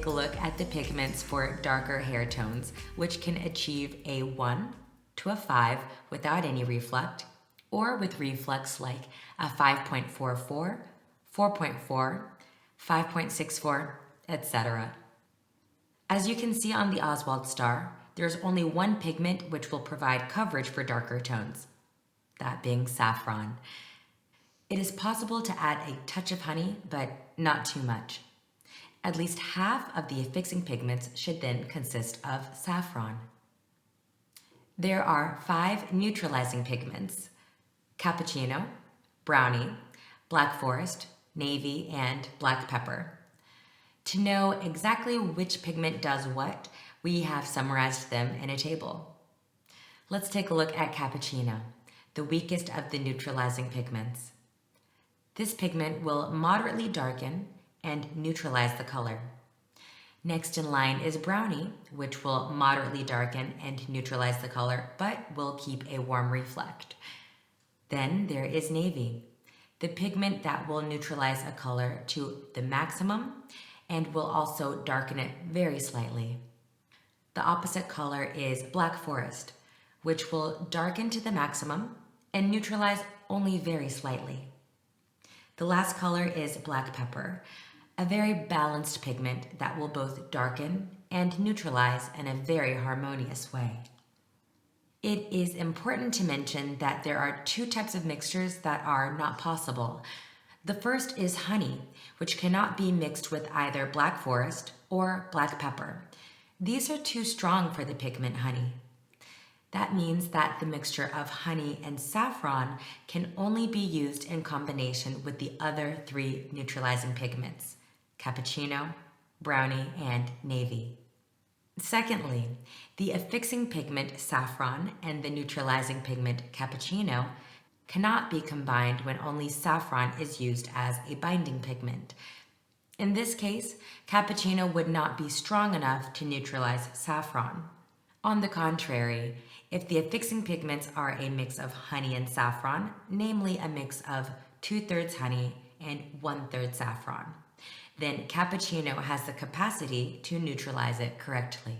take a look at the pigments for darker hair tones, which can achieve a 1 to a 5 without any reflect, or with reflex like a 5.44, 4.4, 5.64, etc. As you can see on the Oswald star, there's only one pigment which will provide coverage for darker tones, that being saffron. It is possible to add a touch of honey, but not too much. At least half of the affixing pigments should then consist of saffron. There are 5 neutralizing pigments: cappuccino, brownie, black forest, navy, and black pepper. To know exactly which pigment does what, we have summarized them in a table. Let's take a look at cappuccino, the weakest of the neutralizing pigments. This pigment will moderately darken and neutralize the color. Next in line is brownie, which will moderately darken and neutralize the color, but will keep a warm reflect. Then there is navy, the pigment that will neutralize a color to the maximum and will also darken it very slightly. The opposite color is black forest, which will darken to the maximum and neutralize only very slightly. The last color is black pepper, a very balanced pigment that will both darken and neutralize in a very harmonious way. It is important to mention that there are 2 types of mixtures that are not possible. The first is honey, which cannot be mixed with either black forest or black pepper. These are too strong for the pigment honey. That means that the mixture of honey and saffron can only be used in combination with the other 3 neutralizing pigments: cappuccino, brownie, and navy. Secondly, the affixing pigment saffron and the neutralizing pigment cappuccino cannot be combined when only saffron is used as a binding pigment. In this case, cappuccino would not be strong enough to neutralize saffron. On the contrary, if the affixing pigments are a mix of honey and saffron, namely a mix of 2/3 honey and 1/3 saffron, then cappuccino has the capacity to neutralize it correctly.